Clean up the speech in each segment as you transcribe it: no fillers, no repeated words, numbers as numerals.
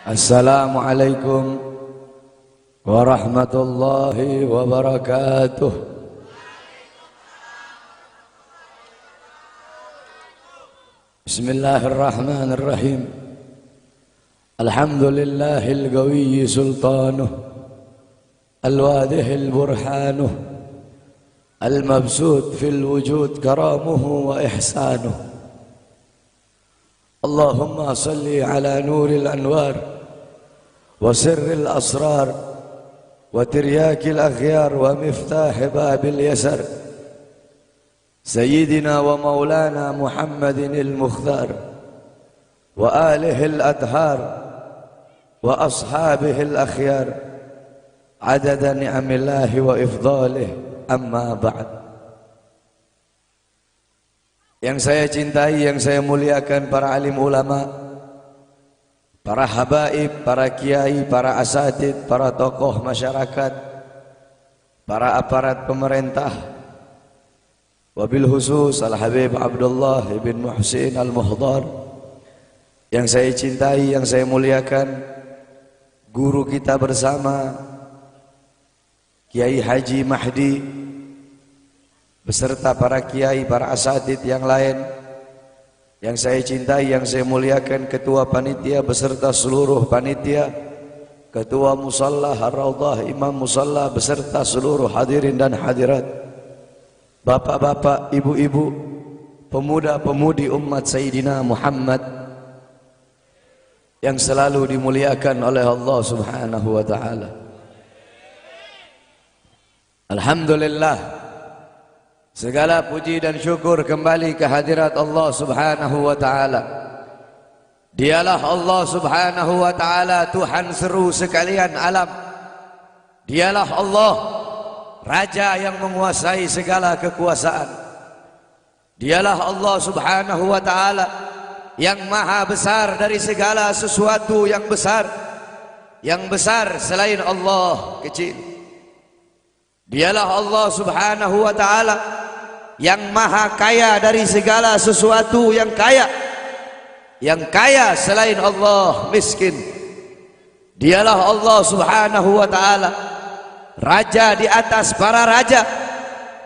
Assalamualaikum warahmatullahi wabarakatuh. Bismillahirrahmanirrahim. Alhamdulillahil qawiyyi sultanuh, al-wadihil burhanuh, al-mabsut fil wujud karamuhu wa ihsanuh. Allahumma salli ala nuril anwar وسر الأسرار وترياك الأخيار ومفتاح باب اليسر سيدنا ومولانا محمد المختار وآله الأطهار وأصحابه الأخيار عدد نعم الله وإفضاله. أما بعد. Yang saya cintai, yang saya muliakan para alim ulama, para habaib, para kiai, para asatid, para tokoh masyarakat, para aparat pemerintah, wabil khusus Al-Habib Abdullah ibn Muhsin Al-Muhdar, yang saya cintai, yang saya muliakan, guru kita bersama Kiai Haji Mahdi beserta para kiai, para asatid yang lain, yang saya cintai, yang saya muliakan, ketua panitia beserta seluruh panitia, ketua musalla Ar-Raudhah, imam musalla beserta seluruh hadirin dan hadirat, bapak-bapak, ibu-ibu, pemuda-pemudi umat Sayyidina Muhammad yang selalu dimuliakan oleh Allah Subhanahu wa taala. Alhamdulillah, segala puji dan syukur kembali ke hadirat Allah Subhanahu wa taala. Dialah Allah Subhanahu wa taala, Tuhan seru sekalian alam. Dialah Allah, Raja yang menguasai segala kekuasaan. Dialah Allah Subhanahu wa taala yang maha besar dari segala sesuatu yang besar. Yang besar selain Allah kecil. Dialah Allah Subhanahu wa taala yang maha kaya dari segala sesuatu yang kaya. Yang kaya selain Allah miskin. Dialah Allah Subhanahu wa taala, Raja di atas para raja.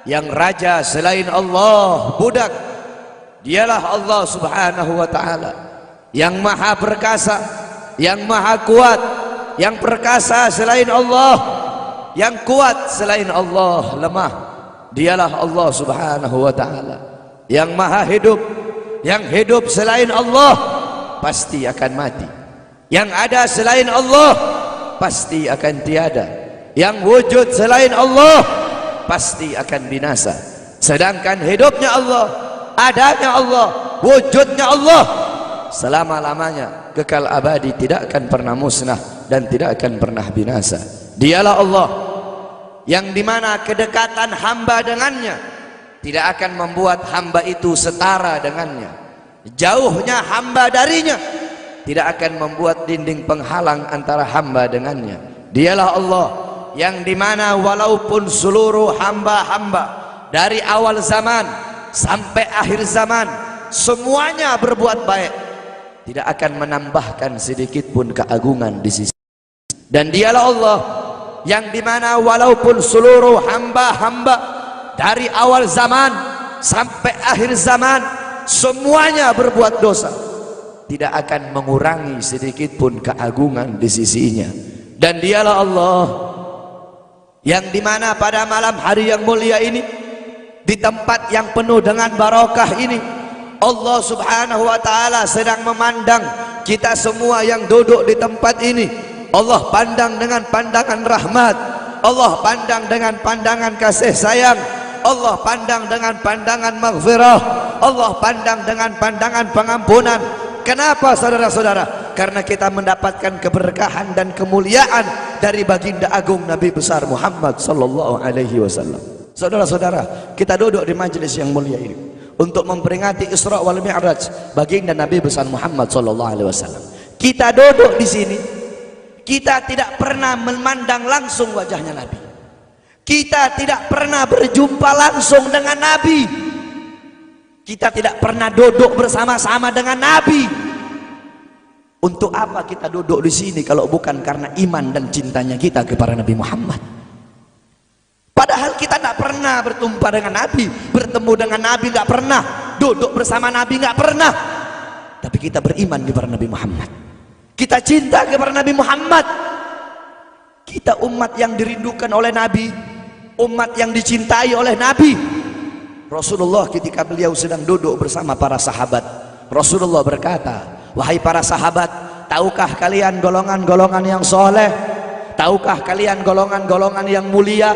Yang raja selain Allah budak. Dialah Allah Subhanahu wa taala yang maha perkasa, yang maha kuat. Yang perkasa selain Allah, yang kuat selain Allah lemah. Dialah Allah Subhanahu wa taala yang maha hidup. Yang hidup selain Allah pasti akan mati. Yang ada selain Allah pasti akan tiada. Yang wujud selain Allah pasti akan binasa. Sedangkan hidupnya Allah, adanya Allah, wujudnya Allah selama-lamanya, kekal abadi, tidak akan pernah musnah dan tidak akan pernah binasa. Dialah Allah yang dimana kedekatan hamba dengannya tidak akan membuat hamba itu setara dengannya. Jauhnya hamba darinya tidak akan membuat dinding penghalang antara hamba dengannya. Dialah Allah yang dimana walaupun seluruh hamba-hamba dari awal zaman sampai akhir zaman semuanya berbuat baik, tidak akan menambahkan sedikit pun keagungan di sisi. Dan dialah Allah yang dimana walaupun seluruh hamba-hamba dari awal zaman sampai akhir zaman semuanya berbuat dosa, tidak akan mengurangi sedikit pun keagungan di sisinya. Dan dialah Allah yang dimana pada malam hari yang mulia ini, di tempat yang penuh dengan barakah ini, Allah Subhanahu wa taala sedang memandang kita semua yang duduk di tempat ini. Allah pandang dengan pandangan rahmat, Allah pandang dengan pandangan kasih sayang, Allah pandang dengan pandangan maghfirah, Allah pandang dengan pandangan pengampunan. Kenapa saudara-saudara? Karena kita mendapatkan keberkahan dan kemuliaan dari baginda agung Nabi besar Muhammad sallallahu alaihi wasallam. Saudara-saudara, kita duduk di majelis yang mulia ini untuk memperingati Isra wal Mi'raj baginda Nabi besar Muhammad sallallahu alaihi wasallam. Kita duduk di sini, kita tidak pernah memandang langsung wajahnya Nabi. Kita tidak pernah berjumpa langsung dengan Nabi. Kita tidak pernah duduk bersama-sama dengan Nabi. Untuk apa kita duduk di sini kalau bukan karena iman dan cintanya kita kepada Nabi Muhammad? Padahal kita tidak pernah bertumpah dengan Nabi, bertemu dengan Nabi nggak pernah, duduk bersama Nabi nggak pernah. Tapi kita beriman kepada Nabi Muhammad. Kita cinta kepada Nabi Muhammad. Kita umat yang dirindukan oleh Nabi, umat yang dicintai oleh Nabi. Rasulullah ketika beliau sedang duduk bersama para sahabat, Rasulullah berkata, wahai para sahabat, tahukah kalian golongan-golongan yang soleh? Tahukah kalian golongan-golongan yang mulia?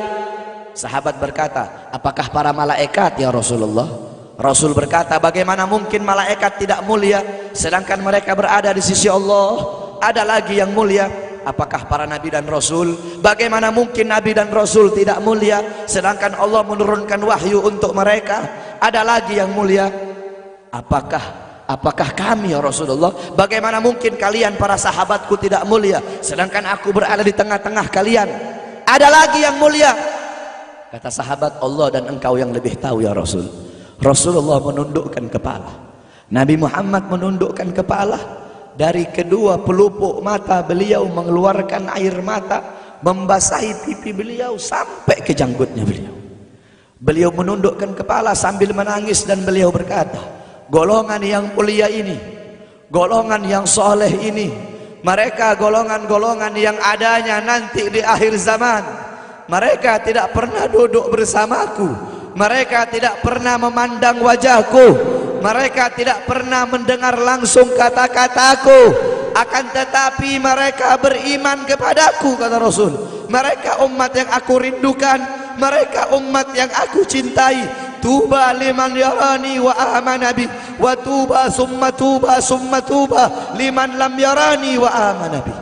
Sahabat berkata, apakah para malaikat ya Rasulullah? Rasul berkata, bagaimana mungkin malaikat tidak mulia sedangkan mereka berada di sisi Allah? Ada lagi yang mulia. Apakah para nabi dan rasul? Bagaimana mungkin nabi dan rasul tidak mulia sedangkan Allah menurunkan wahyu untuk mereka? Ada lagi yang mulia. Apakah kami ya Rasulullah? Bagaimana mungkin kalian para sahabatku tidak mulia sedangkan aku berada di tengah-tengah kalian? Ada lagi yang mulia. Kata sahabat, Allah dan engkau yang lebih tahu ya Rasul. Rasulullah menundukkan kepala, Nabi Muhammad menundukkan kepala. Dari kedua pelupuk mata beliau mengeluarkan air mata, membasahi pipi beliau sampai ke janggutnya beliau. Beliau menundukkan kepala sambil menangis dan beliau berkata, golongan yang mulia ini, golongan yang soleh ini, mereka golongan-golongan yang adanya nanti di akhir zaman. Mereka tidak pernah duduk bersamaku, mereka tidak pernah memandang wajahku, mereka tidak pernah mendengar langsung kata-kataku, akan tetapi mereka beriman kepadaku, kata Rasul. Mereka umat yang aku rindukan, mereka umat yang aku cintai. Tuba liman yarani wa amana bi, wa tuba summa tuba summa tuba liman lam yarani wa amana bi.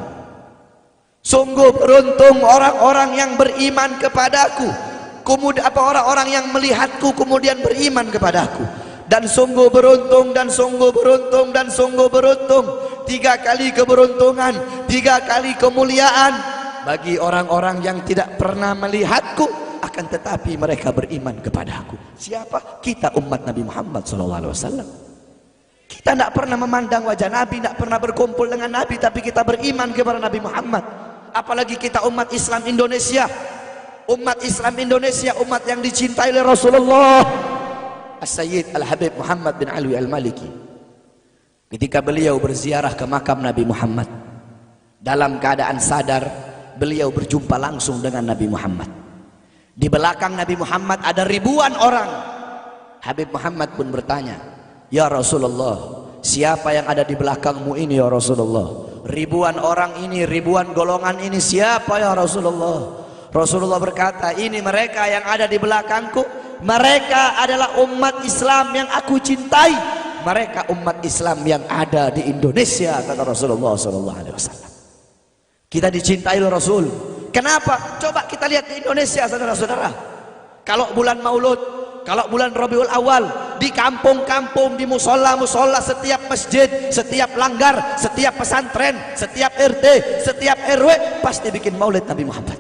Sungguh beruntung orang-orang yang beriman kepadaku, kemudian orang-orang yang melihatku kemudian beriman kepadaku. Dan sungguh beruntung, dan sungguh beruntung, dan sungguh beruntung. 3 kali keberuntungan, 3 kali kemuliaan bagi orang-orang yang tidak pernah melihatku, akan tetapi mereka beriman kepadaku. Siapa? Kita umat Nabi Muhammad SAW. Kita tidak pernah memandang wajah Nabi, tidak pernah berkumpul dengan Nabi, tapi kita beriman kepada Nabi Muhammad. Apalagi kita umat Islam Indonesia, umat Islam Indonesia, umat yang dicintai oleh Rasulullah. As-Sayyid Al-Habib Muhammad bin Alwi Al-Maliki, ketika beliau berziarah ke makam Nabi Muhammad, dalam keadaan sadar beliau berjumpa langsung dengan Nabi Muhammad. Di belakang Nabi Muhammad ada ribuan orang. Habib Muhammad pun bertanya, ya Rasulullah, siapa yang ada di belakangmu ini ya Rasulullah? Ribuan orang ini, ribuan golongan ini, siapa ya Rasulullah? Rasulullah berkata, ini mereka yang ada di belakangku, mereka adalah umat Islam yang aku cintai, mereka umat Islam yang ada di Indonesia, kata Rasulullah SAW. Kita dicintai oleh Rasul. Kenapa? Coba kita lihat di Indonesia, saudara-saudara. Kalau bulan Maulud, kalau bulan Rabiul Awal, di kampung-kampung, di musola-musola, setiap masjid, setiap langgar, setiap pesantren, setiap RT, setiap RW pasti bikin maulid Nabi Muhammad.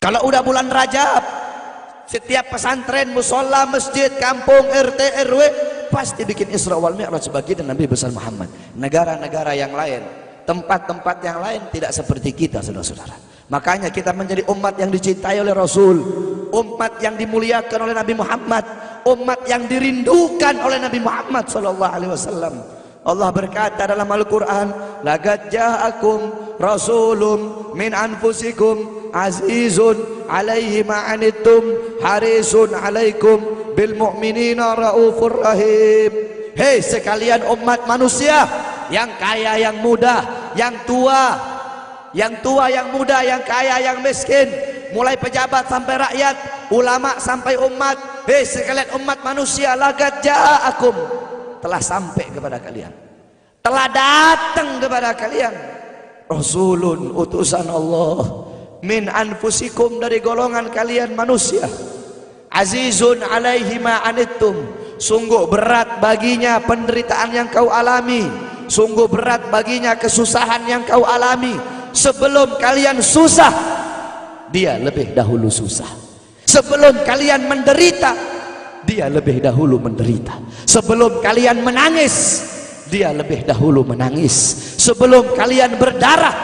Kalau udah bulan Rajab, setiap pesantren, musola, masjid, kampung, RT, RW pasti bikin Isra wal Mi'raj sebagai Nabi besar Muhammad. Negara-negara yang lain, tempat-tempat yang lain tidak seperti kita, saudara-saudara. Makanya kita menjadi umat yang dicintai oleh Rasul, umat yang dimuliakan oleh Nabi Muhammad, umat yang dirindukan oleh Nabi Muhammad SAW. Allah berkata dalam Al-Quran, laqad ja'akum rasulun min anfusikum azizun alaihi ma'anittum harisun alaikum bil mu'minina raufur rahim. Hei sekalian umat manusia, yang kaya, yang muda, yang tua, yang muda, yang kaya, yang miskin, mulai pejabat sampai rakyat, ulama sampai umat. Hei sekalian umat manusia, laqad ja'akum, telah sampai kepada kalian, telah datang kepada kalian rasulun, utusan Allah, min anfusikum, dari golongan kalian manusia, azizun alaihi ma anittum, sungguh berat baginya penderitaan yang kau alami, sungguh berat baginya kesusahan yang kau alami. Sebelum kalian susah, dia lebih dahulu susah. Sebelum kalian menderita, dia lebih dahulu menderita. Sebelum kalian menangis, dia lebih dahulu menangis. Sebelum kalian berdarah,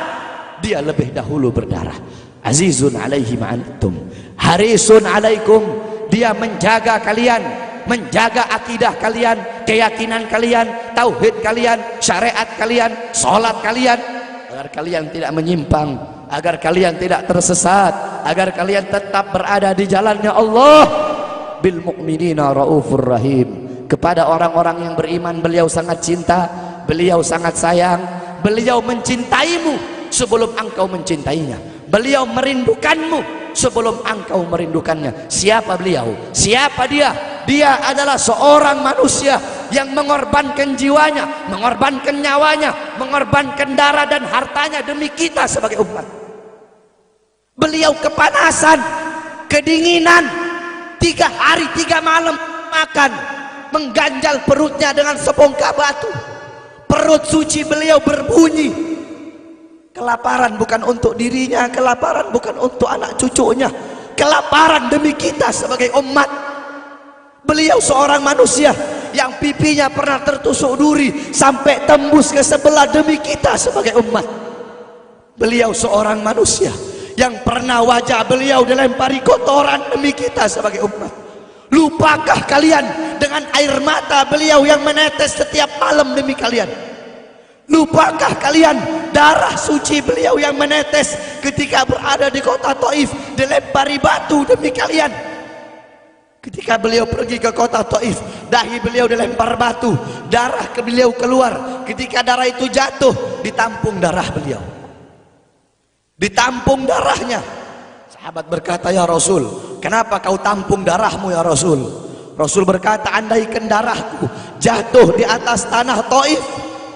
dia lebih dahulu berdarah. Azizun alaihi ma'antum, harisun alaikum, dia menjaga kalian, menjaga akidah kalian, keyakinan kalian, tauhid kalian, syariat kalian, sholat kalian, agar kalian tidak menyimpang, agar kalian tidak tersesat, agar kalian tetap berada di jalannya Allah. Bil mu'minina raufur rahim, kepada orang-orang yang beriman beliau sangat cinta, beliau sangat sayang, beliau mencintaimu sebelum engkau mencintainya, beliau merindukanmu sebelum engkau merindukannya. Siapa beliau? Siapa dia? Dia adalah seorang manusia yang mengorbankan jiwanya, mengorbankan nyawanya, mengorbankan darah dan hartanya demi kita sebagai umat. Beliau kepanasan, kedinginan, 3 hari 3 malam makan, mengganjal perutnya dengan sebongkah batu. Perut suci beliau berbunyi. Kelaparan bukan untuk dirinya, kelaparan bukan untuk anak cucunya, kelaparan demi kita sebagai umat. Beliau seorang manusia yang pipinya pernah tertusuk duri sampai tembus ke sebelah demi kita sebagai umat. Beliau seorang manusia yang pernah wajah beliau dilempari kotoran demi kita sebagai umat. Lupakah kalian dengan air mata beliau yang menetes setiap malam demi kalian? Lupakah kalian darah suci beliau yang menetes ketika berada di kota Taif, dilempari batu demi kalian? Ketika beliau pergi ke kota Taif, dahi beliau dilempar batu, darah ke beliau keluar. Ketika darah itu jatuh, ditampung darah beliau, ditampung darahnya. Sahabat berkata, ya Rasul, kenapa kau tampung darahmu ya Rasul? Rasul berkata, andaikan darahku jatuh di atas tanah Taif,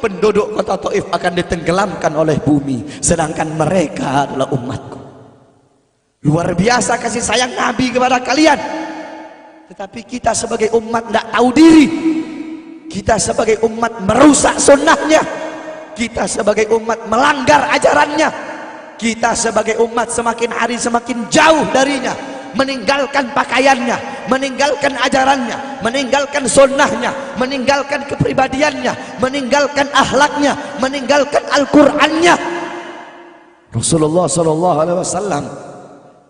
penduduk kota Taif akan ditenggelamkan oleh bumi, sedangkan mereka adalah umatku. Luar biasa kasih sayang Nabi kepada kalian. Tetapi kita sebagai umat tidak tahu diri. Kita sebagai umat merusak sunnahnya. Kita sebagai umat melanggar ajarannya. Kita sebagai umat semakin hari semakin jauh darinya, meninggalkan pakaiannya, meninggalkan ajarannya, meninggalkan sunnahnya, meninggalkan kepribadiannya, meninggalkan akhlaknya, meninggalkan Al-Qur'annya. Rasulullah SAW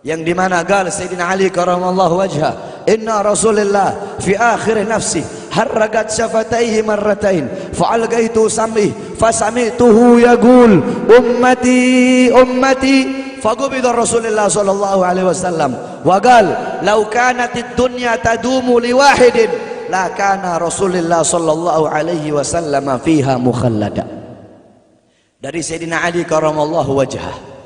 yang dimana gal Sayyidina Ali karamallahu wajhah, inna Rasulullah fi akhir nafsi harragat syafataihi marratain fa'algaitu sam'i fasami'tuhu yaqul ummati ummati faqubida Rasulullah sallallahu alaihi wasallam wa qal law kanatid dunya tadumu liwahidin la kana Rasulullah sallallahu alaihi wasallam fiha mukhallada. Dari Sayyidina Ali karamallahu wajhah,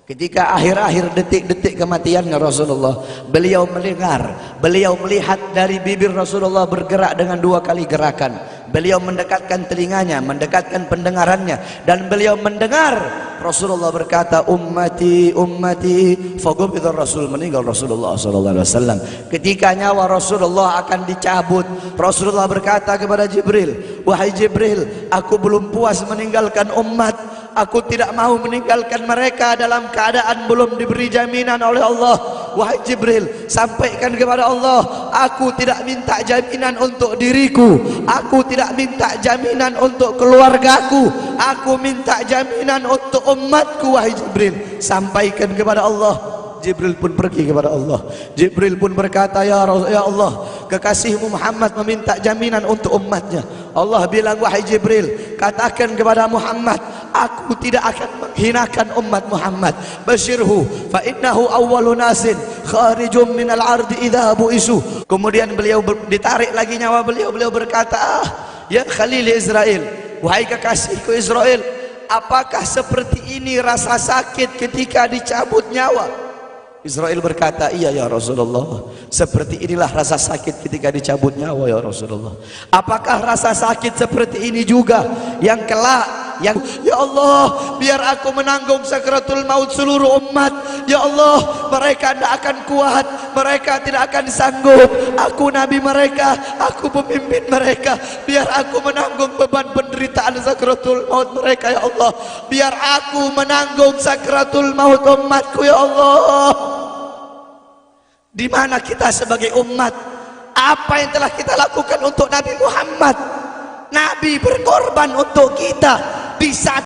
ketika akhir-akhir detik-detik kematiannya Rasulullah, beliau mendengar, beliau melihat dari bibir Rasulullah bergerak dengan 2 kali gerakan. Beliau mendekatkan telinganya, mendekatkan pendengarannya, dan beliau mendengar Rasulullah berkata, ummati ummati, faqubida Rasul, meninggal Rasulullah SAW. Ketika nyawa Rasulullah akan dicabut, Rasulullah berkata kepada Jibril, wahai Jibril, aku belum puas meninggalkan umat. Aku tidak mau meninggalkan mereka dalam keadaan belum diberi jaminan oleh Allah. Wahai Jibril, sampaikan kepada Allah, aku tidak minta jaminan untuk diriku, aku tidak minta jaminan untuk keluargaku, aku minta jaminan untuk umatku. Wahai Jibril, sampaikan kepada Allah. Jibril pun pergi kepada Allah. Jibril pun berkata, ya Allah, kekasihmu Muhammad meminta jaminan untuk umatnya. Allah bilang, wahai Jibril, katakan kepada Muhammad, aku tidak akan menghinakan umat Muhammad. Basyirhu fa innahu awwalu nasin kharijum minal ardi idza bu'isu. Kemudian beliau ditarik lagi nyawa beliau. Beliau berkata, ya Khalil Israel, wahai kekasihku Israel, apakah seperti ini rasa sakit ketika dicabut nyawa? Israel berkata, iya ya Rasulullah, seperti inilah rasa sakit ketika dicabut nyawa ya Rasulullah. Apakah rasa sakit seperti ini juga yang kelak, yang ya Allah, biar aku menanggung sakratul maut seluruh umat. Ya Allah, mereka tidak akan kuat, mereka tidak akan sanggup. Aku nabi mereka, aku pemimpin mereka, biar aku menanggung beban penderitaan sakratul maut mereka ya Allah. Biar aku menanggung sakratul maut umatku ya Allah. Di mana kita sebagai umat, apa yang telah kita lakukan untuk Nabi Muhammad? Nabi berkorban untuk kita di saat